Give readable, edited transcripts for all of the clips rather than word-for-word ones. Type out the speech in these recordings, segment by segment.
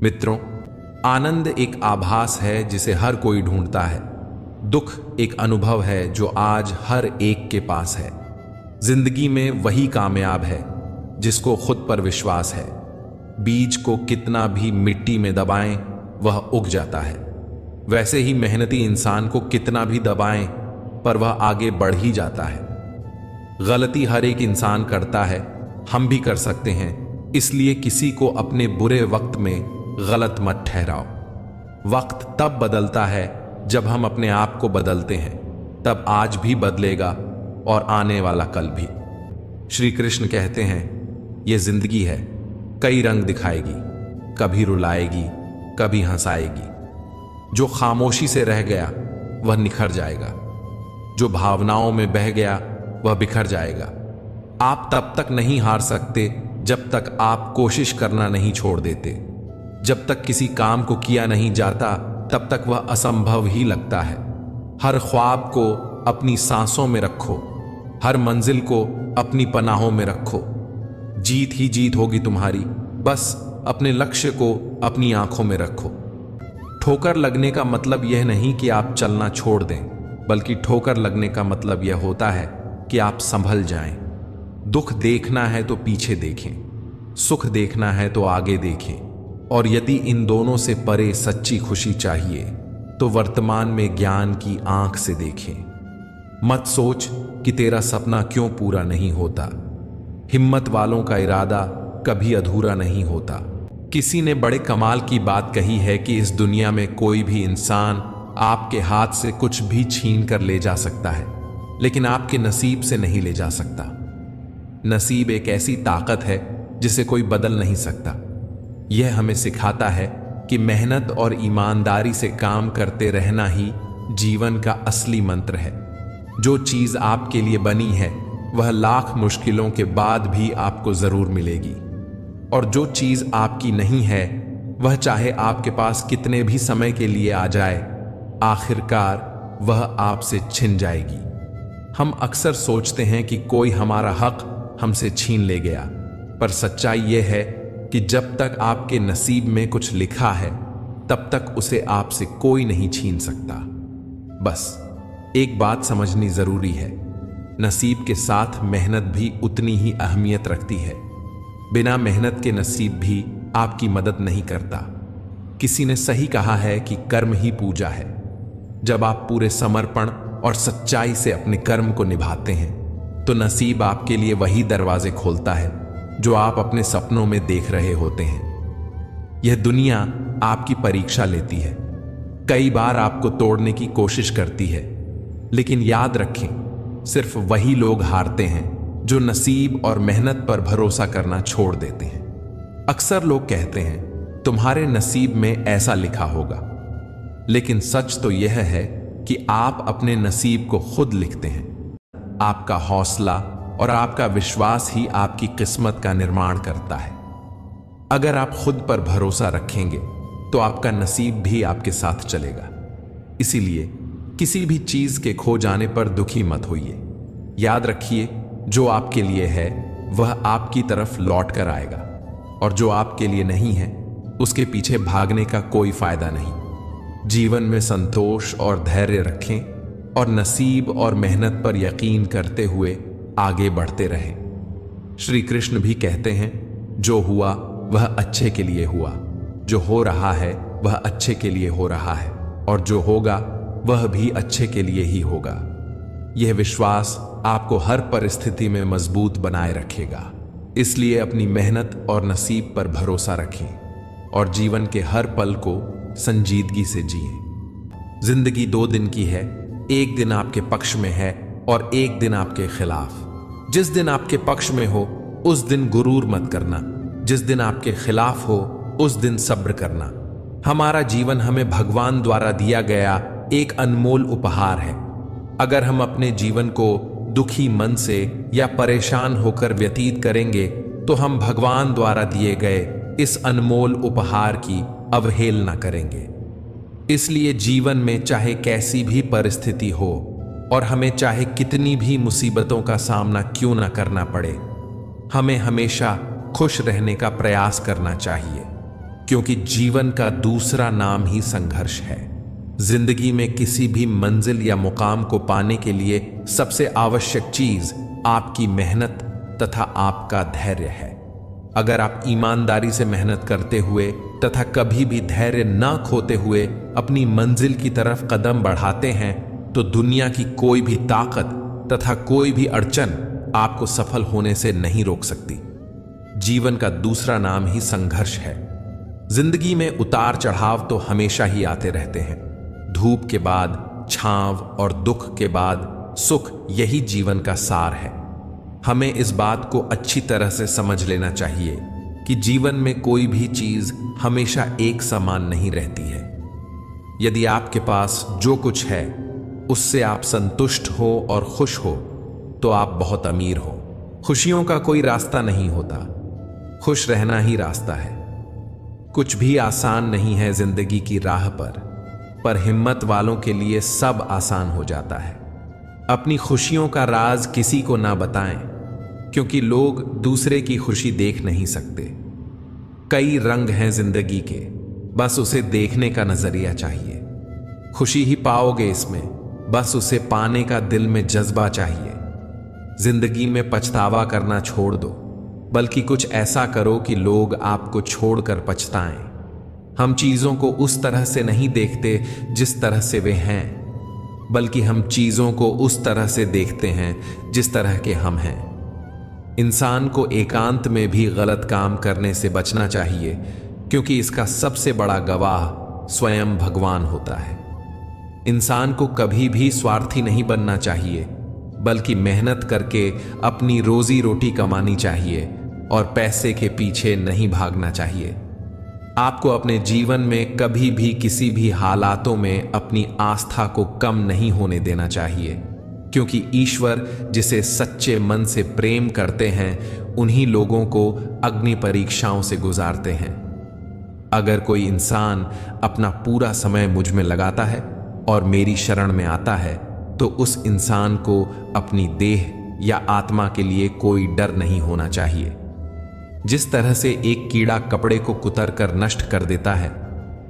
मित्रों, आनंद एक आभास है जिसे हर कोई ढूंढता है। दुख एक अनुभव है जो आज हर एक के पास है। जिंदगी में वही कामयाब है जिसको खुद पर विश्वास है। बीज को कितना भी मिट्टी में दबाएं वह उग जाता है। वैसे ही मेहनती इंसान को कितना भी दबाएं पर वह आगे बढ़ ही जाता है। गलती हर एक इंसान करता है, हम भी कर सकते हैं। इसलिए किसी को अपने बुरे वक्त में गलत मत ठहराओ। वक्त तब बदलता है जब हम अपने आप को बदलते हैं। तब आज भी बदलेगा और आने वाला कल भी। श्री कृष्ण कहते हैं, यह जिंदगी है, कई रंग दिखाएगी, कभी रुलाएगी, कभी हंसाएगी। जो खामोशी से रह गया वह निखर जाएगा, जो भावनाओं में बह गया वह बिखर जाएगा। आप तब तक नहीं हार सकते जब तक आप कोशिश करना नहीं छोड़ देते। जब तक किसी काम को किया नहीं जाता तब तक वह असंभव ही लगता है। हर ख्वाब को अपनी सांसों में रखो, हर मंजिल को अपनी पनाहों में रखो। जीत ही जीत होगी तुम्हारी, बस अपने लक्ष्य को अपनी आंखों में रखो। ठोकर लगने का मतलब यह नहीं कि आप चलना छोड़ दें, बल्कि ठोकर लगने का मतलब यह होता है कि आप संभल जाएं। दुख देखना है तो पीछे देखें, सुख देखना है तो आगे देखें। और यदि इन दोनों से परे सच्ची खुशी चाहिए तो वर्तमान में ज्ञान की आंख से देखें। मत सोच कि तेरा सपना क्यों पूरा नहीं होता। हिम्मत वालों का इरादा कभी अधूरा नहीं होता। किसी ने बड़े कमाल की बात कही है कि इस दुनिया में कोई भी इंसान आपके हाथ से कुछ भी छीन कर ले जा सकता है, लेकिन आपके नसीब से नहीं ले जा सकता। नसीब एक ऐसी ताकत है जिसे कोई बदल नहीं सकता। यह हमें सिखाता है कि मेहनत और ईमानदारी से काम करते रहना ही जीवन का असली मंत्र है। जो चीज आपके लिए बनी है वह लाख मुश्किलों के बाद भी आपको जरूर मिलेगी, और जो चीज आपकी नहीं है वह चाहे आपके पास कितने भी समय के लिए आ जाए, आखिरकार वह आपसे छिन जाएगी। हम अक्सर सोचते हैं कि कोई हमारा हक हमसे छीन ले गया, पर सच्चाई यह है कि जब तक आपके नसीब में कुछ लिखा है तब तक उसे आपसे कोई नहीं छीन सकता। बस एक बात समझनी जरूरी है, नसीब के साथ मेहनत भी उतनी ही अहमियत रखती है। बिना मेहनत के नसीब भी आपकी मदद नहीं करता। किसी ने सही कहा है कि कर्म ही पूजा है। जब आप पूरे समर्पण और सच्चाई से अपने कर्म को निभाते हैं तो नसीब आपके लिए वही दरवाजे खोलता है जो आप अपने सपनों में देख रहे होते हैं। यह दुनिया आपकी परीक्षा लेती है, कई बार आपको तोड़ने की कोशिश करती है, लेकिन याद रखें, सिर्फ वही लोग हारते हैं जो नसीब और मेहनत पर भरोसा करना छोड़ देते हैं। अक्सर लोग कहते हैं तुम्हारे नसीब में ऐसा लिखा होगा, लेकिन सच तो यह है कि आप अपने नसीब को खुद लिखते हैं। आपका हौसला और आपका विश्वास ही आपकी किस्मत का निर्माण करता है। अगर आप खुद पर भरोसा रखेंगे तो आपका नसीब भी आपके साथ चलेगा। इसीलिए किसी भी चीज के खो जाने पर दुखी मत होइए। याद रखिए, जो आपके लिए है वह आपकी तरफ लौट कर आएगा, और जो आपके लिए नहीं है उसके पीछे भागने का कोई फायदा नहीं। जीवन में संतोष और धैर्य रखें और नसीब और मेहनत पर यकीन करते हुए आगे बढ़ते रहें। श्री कृष्ण भी कहते हैं, जो हुआ वह अच्छे के लिए हुआ, जो हो रहा है वह अच्छे के लिए हो रहा है, और जो होगा वह भी अच्छे के लिए ही होगा। यह विश्वास आपको हर परिस्थिति में मजबूत बनाए रखेगा। इसलिए अपनी मेहनत और नसीब पर भरोसा रखें और जीवन के हर पल को संजीदगी से जिएं। जिंदगी 2 दिन की है, एक दिन आपके पक्ष में है और एक दिन आपके खिलाफ। जिस दिन आपके पक्ष में हो उस दिन गुरूर मत करना, जिस दिन आपके खिलाफ हो उस दिन सब्र करना। हमारा जीवन हमें भगवान द्वारा दिया गया एक अनमोल उपहार है। अगर हम अपने जीवन को दुखी मन से या परेशान होकर व्यतीत करेंगे तो हम भगवान द्वारा दिए गए इस अनमोल उपहार की अवहेलना करेंगे। इसलिए जीवन में चाहे कैसी भी परिस्थिति हो और हमें चाहे कितनी भी मुसीबतों का सामना क्यों न करना पड़े, हमें हमेशा खुश रहने का प्रयास करना चाहिए। क्योंकि जीवन का दूसरा नाम ही संघर्ष है। जिंदगी में किसी भी मंजिल या मुकाम को पाने के लिए सबसे आवश्यक चीज आपकी मेहनत तथा आपका धैर्य है। अगर आप ईमानदारी से मेहनत करते हुए तथा कभी भी धैर्य न खोते हुए अपनी मंजिल की तरफ कदम बढ़ाते हैं तो दुनिया की कोई भी ताकत तथा कोई भी अड़चन आपको सफल होने से नहीं रोक सकती। जीवन का दूसरा नाम ही संघर्ष है। जिंदगी में उतार चढ़ाव तो हमेशा ही आते रहते हैं। धूप के बाद छांव और दुख के बाद सुख, यही जीवन का सार है। हमें इस बात को अच्छी तरह से समझ लेना चाहिए कि जीवन में कोई भी चीज हमेशा एक समान नहीं रहती है। यदि आपके पास जो कुछ है उससे आप संतुष्ट हो और खुश हो तो आप बहुत अमीर हो। खुशियों का कोई रास्ता नहीं होता, खुश रहना ही रास्ता है। कुछ भी आसान नहीं है जिंदगी की राह पर हिम्मत वालों के लिए सब आसान हो जाता है। अपनी खुशियों का राज किसी को ना बताएं, क्योंकि लोग दूसरे की खुशी देख नहीं सकते। कई रंग हैं जिंदगी के, बस उसे देखने का नजरिया चाहिए। खुशी ही पाओगे इसमें, बस उसे पाने का दिल में जज्बा चाहिए। जिंदगी में पछतावा करना छोड़ दो, बल्कि कुछ ऐसा करो कि लोग आपको छोड़कर पछताएं। हम चीजों को उस तरह से नहीं देखते जिस तरह से वे हैं, बल्कि हम चीजों को उस तरह से देखते हैं जिस तरह के हम हैं। इंसान को एकांत में भी गलत काम करने से बचना चाहिए, क्योंकि इसका सबसे बड़ा गवाह स्वयं भगवान होता है। इंसान को कभी भी स्वार्थी नहीं बनना चाहिए, बल्कि मेहनत करके अपनी रोजी रोटी कमानी चाहिए और पैसे के पीछे नहीं भागना चाहिए। आपको अपने जीवन में कभी भी किसी भी हालातों में अपनी आस्था को कम नहीं होने देना चाहिए, क्योंकि ईश्वर जिसे सच्चे मन से प्रेम करते हैं उन्हीं लोगों को अग्नि परीक्षाओं से गुजारते हैं। अगर कोई इंसान अपना पूरा समय मुझ में लगाता है और मेरी शरण में आता है तो उस इंसान को अपनी देह या आत्मा के लिए कोई डर नहीं होना चाहिए। जिस तरह से एक कीड़ा कपड़े को कुतर कर नष्ट कर देता है,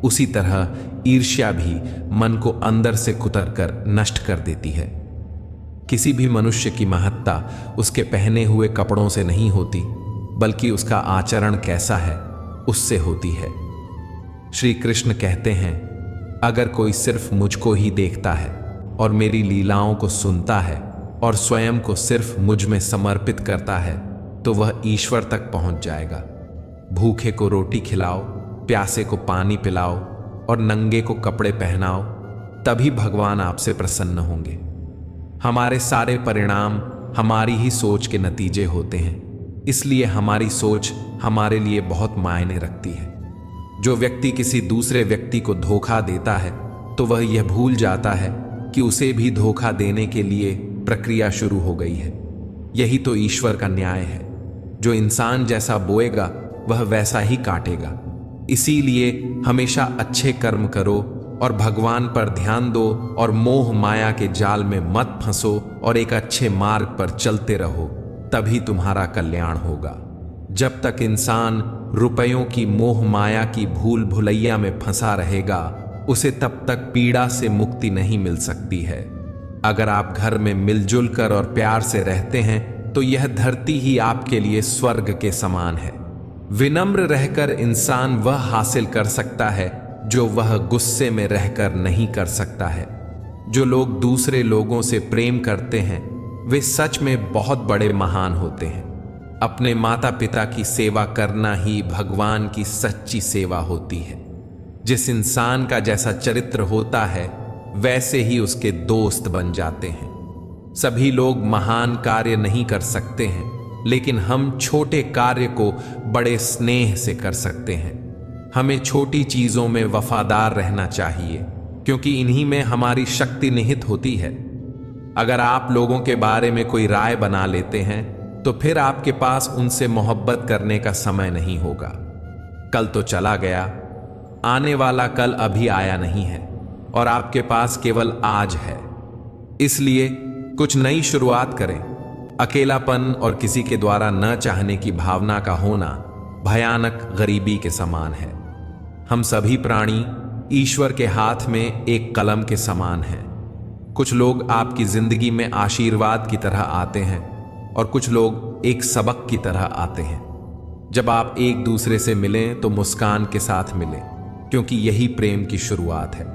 उसी तरह ईर्ष्या भी मन को अंदर से कुतर कर नष्ट कर देती है। किसी भी मनुष्य की महत्ता उसके पहने हुए कपड़ों से नहीं होती, बल्कि उसका आचरण कैसा है उससे होती है। श्री कृष्ण कहते हैं, अगर कोई सिर्फ मुझको ही देखता है और मेरी लीलाओं को सुनता है और स्वयं को सिर्फ मुझ में समर्पित करता है तो वह ईश्वर तक पहुंच जाएगा। भूखे को रोटी खिलाओ, प्यासे को पानी पिलाओ और नंगे को कपड़े पहनाओ, तभी भगवान आपसे प्रसन्न होंगे। हमारे सारे परिणाम हमारी ही सोच के नतीजे होते हैं, इसलिए हमारी सोच हमारे लिए बहुत मायने रखती है। जो व्यक्ति किसी दूसरे व्यक्ति को धोखा देता है तो वह यह भूल जाता है कि उसे भी धोखा देने के लिए प्रक्रिया शुरू हो गई है। यही तो ईश्वर का न्याय है। जो इंसान जैसा बोएगा वह वैसा ही काटेगा। इसीलिए हमेशा अच्छे कर्म करो और भगवान पर ध्यान दो और मोह माया के जाल में मत फंसो और एक अच्छे मार्ग पर चलते रहो, तभी तुम्हारा कल्याण होगा। जब तक इंसान रुपयों की मोह माया की भूल भुलैया में फंसा रहेगा, उसे तब तक पीड़ा से मुक्ति नहीं मिल सकती है। अगर आप घर में मिलजुल कर और प्यार से रहते हैं तो यह धरती ही आपके लिए स्वर्ग के समान है। विनम्र रहकर इंसान वह हासिल कर सकता है जो वह गुस्से में रहकर नहीं कर सकता है। जो लोग दूसरे लोगों से प्रेम करते हैं वे सच में बहुत बड़े महान होते हैं। अपने माता पिता की सेवा करना ही भगवान की सच्ची सेवा होती है। जिस इंसान का जैसा चरित्र होता है वैसे ही उसके दोस्त बन जाते हैं। सभी लोग महान कार्य नहीं कर सकते हैं, लेकिन हम छोटे कार्य को बड़े स्नेह से कर सकते हैं। हमें छोटी चीजों में वफादार रहना चाहिए, क्योंकि इन्हीं में हमारी शक्ति निहित होती है। अगर आप लोगों के बारे में कोई राय बना लेते हैं तो फिर आपके पास उनसे मोहब्बत करने का समय नहीं होगा। कल तो चला गया, आने वाला कल अभी आया नहीं है और आपके पास केवल आज है। इसलिए कुछ नई शुरुआत करें। अकेलापन और किसी के द्वारा न चाहने की भावना का होना भयानक गरीबी के समान है। हम सभी प्राणी ईश्वर के हाथ में एक कलम के समान हैं। कुछ लोग आपकी जिंदगी में आशीर्वाद की तरह आते हैं और कुछ लोग एक सबक की तरह आते हैं। जब आप एक दूसरे से मिलें तो मुस्कान के साथ मिलें, क्योंकि यही प्रेम की शुरुआत है।